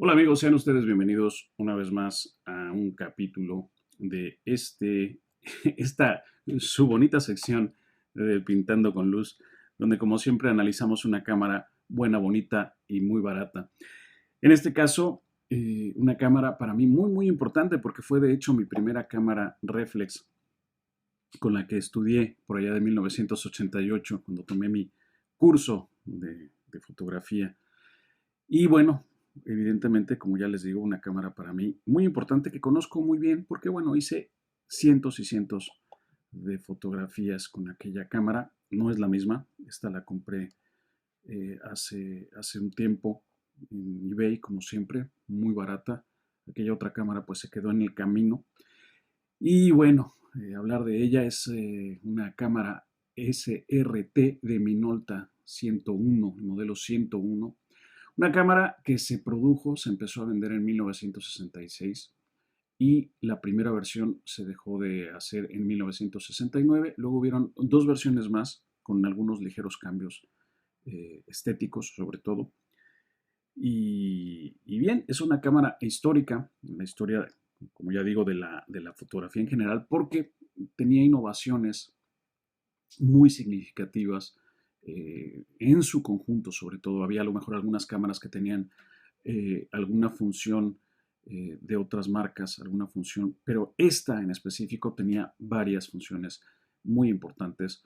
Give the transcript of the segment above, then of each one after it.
Hola amigos, sean ustedes bienvenidos una vez más a un capítulo de esta su bonita sección de Pintando con Luz, donde como siempre analizamos una cámara buena, bonita y muy barata. En este caso, una cámara para mí muy importante porque fue de hecho mi primera cámara reflex con la que estudié por allá de 1988 cuando tomé mi curso de fotografía. Y bueno, evidentemente, como ya les digo, una cámara para mí muy importante que conozco muy bien porque, bueno, hice cientos y cientos de fotografías con aquella cámara. No es la misma, esta la compré hace un tiempo en eBay, como siempre, muy barata. Aquella otra cámara pues se quedó en el camino. Y bueno, hablar de ella es una cámara SRT de Minolta 101, el modelo 101, una cámara que se empezó a vender en 1966 y la primera versión se dejó de hacer en 1969. Luego hubieron dos versiones más con algunos ligeros cambios estéticos sobre todo. Y bien, es una cámara histórica en la historia, como ya digo, de la fotografía en general, porque tenía innovaciones muy significativas en su conjunto, sobre todo. Había a lo mejor algunas cámaras que tenían alguna función de otras marcas, alguna función, pero esta en específico tenía varias funciones muy importantes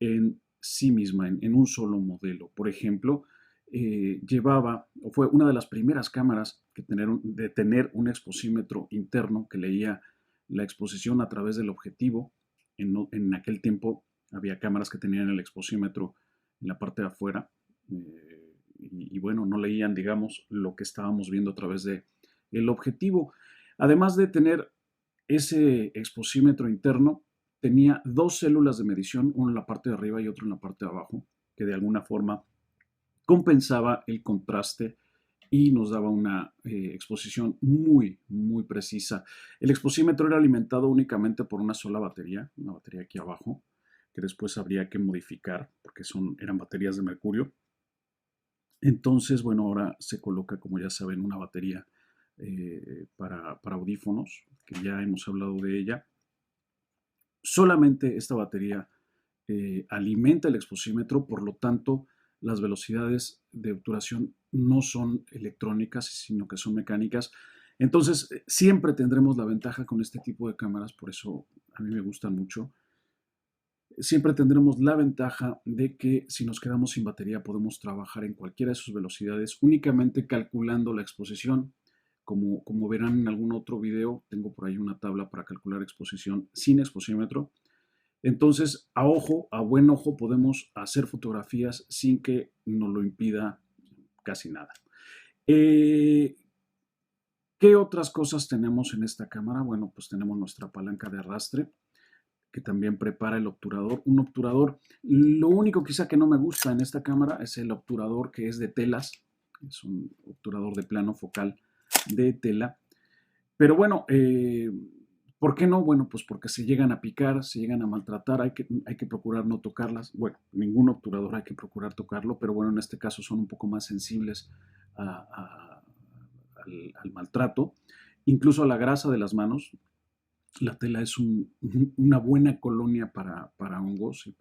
en sí misma, en un solo modelo. Por ejemplo, llevaba, o fue una de las primeras cámaras de tener un exposímetro interno que leía la exposición a través del objetivo. En aquel tiempo había cámaras que tenían el exposímetro en la parte de afuera y bueno, no leían, digamos, lo que estábamos viendo a través de el objetivo. Además de tener ese exposímetro interno, tenía dos células de medición, una en la parte de arriba y otra en la parte de abajo, que de alguna forma compensaba el contraste y nos daba una exposición muy precisa. El exposímetro era alimentado únicamente por una sola batería, una batería aquí abajo, que después habría que modificar porque eran baterías de mercurio. Entonces, bueno, ahora se coloca, como ya saben, una batería para audífonos, que ya hemos hablado de ella. Solamente esta batería alimenta el exposímetro, por lo tanto, las velocidades de obturación no son electrónicas, sino que son mecánicas. Entonces, siempre tendremos la ventaja con este tipo de cámaras, por eso a mí me gustan mucho. Siempre tendremos la ventaja de que si nos quedamos sin batería podemos trabajar en cualquiera de sus velocidades únicamente calculando la exposición. Como verán en algún otro video, tengo por ahí una tabla para calcular exposición sin exposímetro. Entonces, a buen ojo, podemos hacer fotografías sin que nos lo impida casi nada. Eh, ¿Qué otras cosas tenemos en esta cámara? Bueno, pues tenemos nuestra palanca de arrastre que también prepara el obturador. Un obturador, lo único quizá que no me gusta en esta cámara es el obturador que es de telas. Es un obturador de plano focal de tela. Pero bueno, ¿por qué no? Bueno, pues porque se llegan a picar, se llegan a maltratar, hay que procurar no tocarlas. Bueno, ningún obturador hay que procurar tocarlo, pero bueno, en este caso son un poco más sensibles al maltrato, incluso a la grasa de las manos. La tela es una buena colonia para hongos y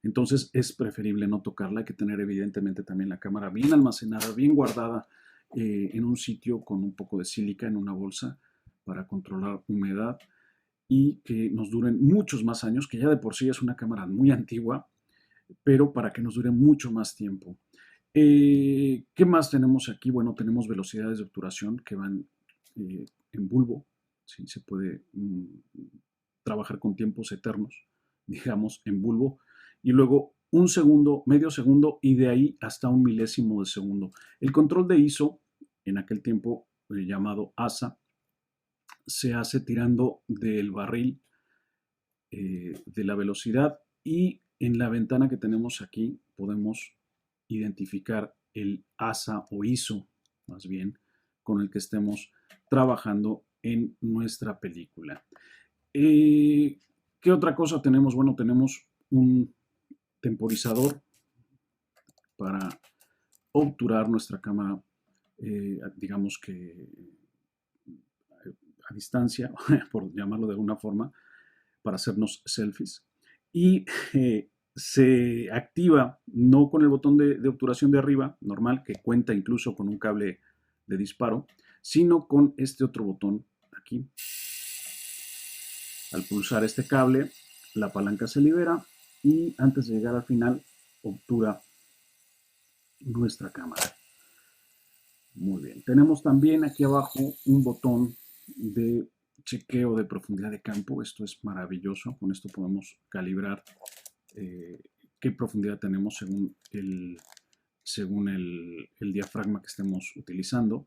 Entonces es preferible no tocarla, hay que tener evidentemente también la cámara bien almacenada, bien guardada en un sitio con un poco de sílica en una bolsa para controlar humedad y que nos duren muchos más años, que ya de por sí es una cámara muy antigua, pero para que nos dure mucho más tiempo. ¿Qué más tenemos aquí? Bueno, tenemos velocidades de obturación que van en bulbo, ¿sí? Se puede trabajar con tiempos eternos, digamos, en bulbo, y luego un segundo, medio segundo y de ahí hasta un milésimo de segundo. El control de ISO, en aquel tiempo llamado ASA, se hace tirando del barril de la velocidad y en la ventana que tenemos aquí podemos identificar el ASA o ISO, más bien, con el que estemos trabajando en nuestra película. ¿Qué otra cosa tenemos? Bueno, tenemos un temporizador para obturar nuestra cámara digamos que a distancia, por llamarlo de alguna forma, para hacernos selfies. Y se activa no con el botón de obturación de arriba, normal, que cuenta incluso con un cable de disparo, sino con este otro botón aquí. Al pulsar este cable, la palanca se libera y antes de llegar al final, obtura nuestra cámara. Muy bien. Tenemos también aquí abajo un botón de chequeo de profundidad de campo. Esto es maravilloso. Con esto podemos calibrar qué profundidad tenemos según el diafragma que estemos utilizando.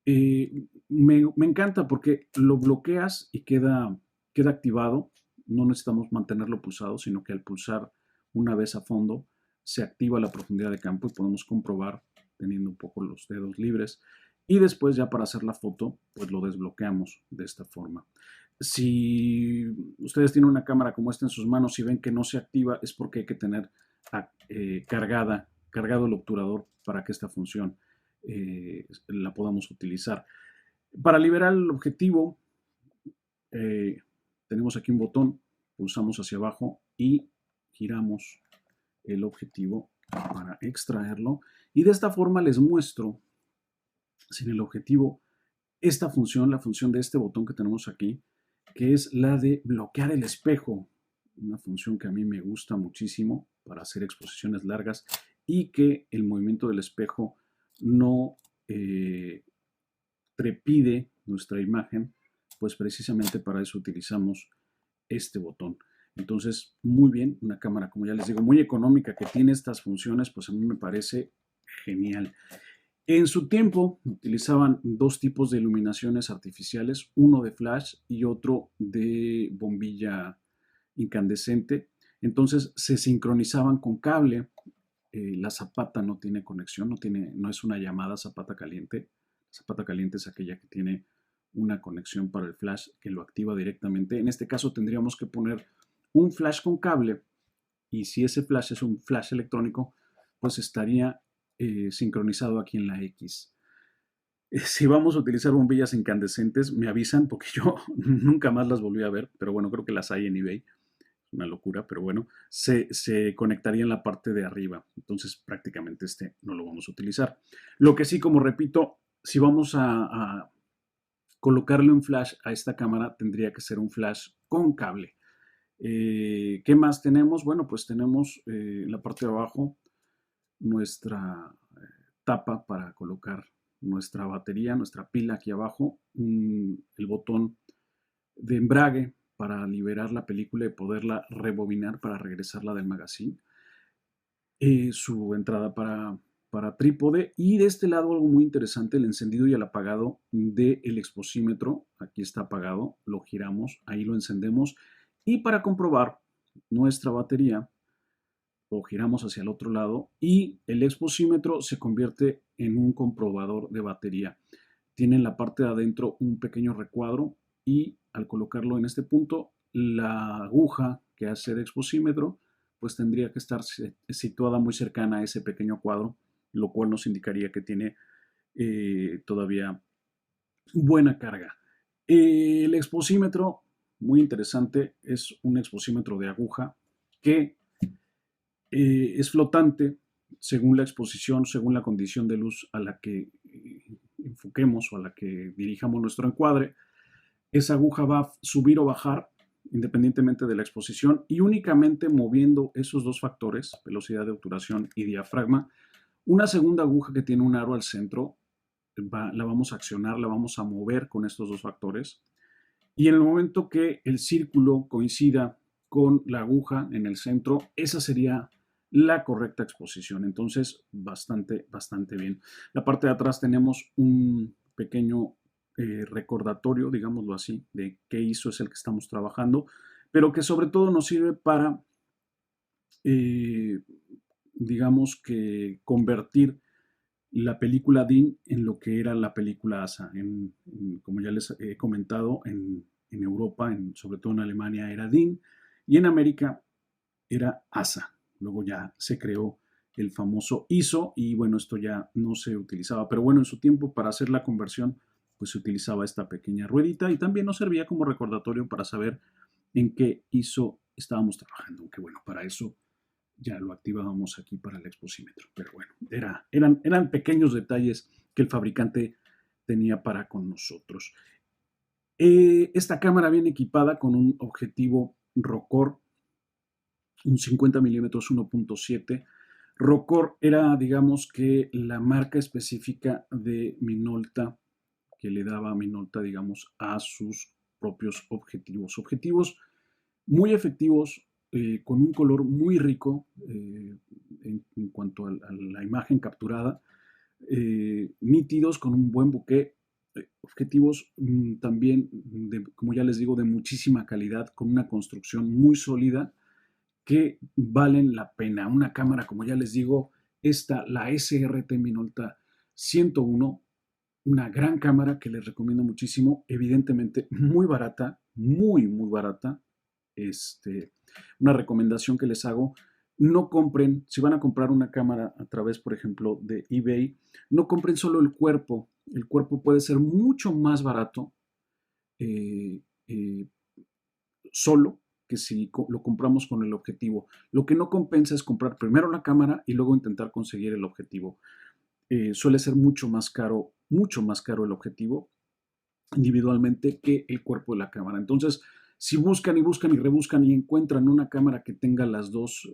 Me encanta porque lo bloqueas y queda activado. No necesitamos mantenerlo pulsado, sino que al pulsar una vez a fondo se activa la profundidad de campo y podemos comprobar teniendo un poco los dedos libres. Y después ya para hacer la foto, pues lo desbloqueamos de esta forma. Si ustedes tienen una cámara como esta en sus manos y ven que no se activa, es porque hay que tener cargado el obturador para que esta función la podamos utilizar. Para liberar el objetivo, tenemos aquí un botón, pulsamos hacia abajo y giramos el objetivo para extraerlo. Y de esta forma les muestro, sin el objetivo, esta función, la función de este botón que tenemos aquí, que es la de bloquear el espejo. Una función que a mí me gusta muchísimo para hacer exposiciones largas y que el movimiento del espejo no trepide nuestra imagen, pues precisamente para eso utilizamos este botón. Entonces, muy bien, una cámara, como ya les digo, muy económica que tiene estas funciones, pues a mí me parece genial. En su tiempo utilizaban dos tipos de iluminaciones artificiales, uno de flash y otro de bombilla incandescente. Entonces se sincronizaban con cable. La zapata no tiene conexión, no es una llamada zapata caliente. Zapata caliente es aquella que tiene una conexión para el flash que lo activa directamente. En este caso tendríamos que poner un flash con cable y si ese flash es un flash electrónico, pues estaría sincronizado aquí en la X. Si vamos a utilizar bombillas incandescentes, me avisan porque yo nunca más las volví a ver, pero bueno, creo que las hay en eBay. Una locura, pero bueno, se conectaría en la parte de arriba. Entonces prácticamente este no lo vamos a utilizar. Lo que sí, como repito, si vamos a colocarle un flash a esta cámara, tendría que ser un flash con cable. ¿Qué más tenemos? Bueno, pues tenemos en la parte de abajo nuestra tapa para colocar nuestra batería, nuestra pila aquí abajo, el botón de embrague para liberar la película y poderla rebobinar para regresarla del magazine, su entrada para trípode y de este lado algo muy interesante, el encendido y el apagado del exposímetro. Aquí está apagado, lo giramos, ahí lo encendemos y para comprobar nuestra batería lo giramos hacia el otro lado y el exposímetro se convierte en un comprobador de batería. Tiene en la parte de adentro un pequeño recuadro y al colocarlo en este punto, la aguja que hace de exposímetro pues tendría que estar situada muy cercana a ese pequeño cuadro, lo cual nos indicaría que tiene todavía buena carga. El exposímetro, muy interesante, es un exposímetro de aguja que es flotante según la exposición, según la condición de luz a la que enfoquemos o a la que dirijamos nuestro encuadre. Esa aguja va a subir o bajar independientemente de la exposición y únicamente moviendo esos dos factores, velocidad de obturación y diafragma, una segunda aguja que tiene un aro al centro, la vamos a accionar, la vamos a mover con estos dos factores y en el momento que el círculo coincida con la aguja en el centro, esa sería la correcta exposición. Entonces, bastante bien. La parte de atrás tenemos un pequeño recordatorio, digámoslo así, de qué ISO es el que estamos trabajando, pero que sobre todo nos sirve para, digamos que, convertir la película DIN en lo que era la película ASA. Como ya les he comentado, en Europa, sobre todo en Alemania, era DIN y en América era ASA. Luego ya se creó el famoso ISO, y bueno, esto ya no se utilizaba, pero bueno, en su tiempo para hacer la conversión, pues se utilizaba esta pequeña ruedita y también nos servía como recordatorio para saber en qué ISO estábamos trabajando, aunque bueno, para eso ya lo activábamos aquí para el exposímetro, pero bueno, eran pequeños detalles que el fabricante tenía para con nosotros. Esta cámara viene equipada con un objetivo Rokkor, un 50 milímetros 1.7. Rokkor era, digamos que, la marca específica de Minolta, que le daba a Minolta, digamos, a sus propios objetivos. Objetivos muy efectivos, con un color muy rico en cuanto a la imagen capturada, nítidos, con un buen bokeh, objetivos también, como ya les digo, de muchísima calidad, con una construcción muy sólida, que valen la pena. Una cámara, como ya les digo, esta, la SRT Minolta 101, una gran cámara que les recomiendo muchísimo, evidentemente muy barata, muy barata. Una recomendación que les hago: no compren, si van a comprar una cámara a través, por ejemplo, de eBay, no compren solo el cuerpo puede ser mucho más barato eh, eh, solo que si lo compramos con el objetivo. Lo que no compensa es comprar primero la cámara y luego intentar conseguir el objetivo. Suele ser mucho más caro el objetivo individualmente que el cuerpo de la cámara. Entonces, si buscan y buscan y rebuscan y encuentran una cámara que tenga las dos,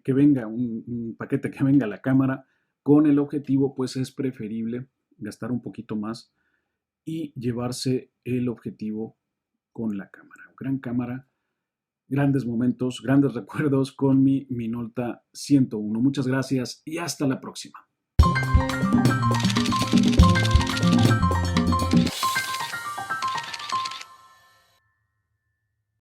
que venga un paquete, que venga la cámara con el objetivo, pues es preferible gastar un poquito más y llevarse el objetivo con la cámara. Gran cámara, grandes momentos, grandes recuerdos con mi Minolta 101. Muchas gracias y hasta la próxima.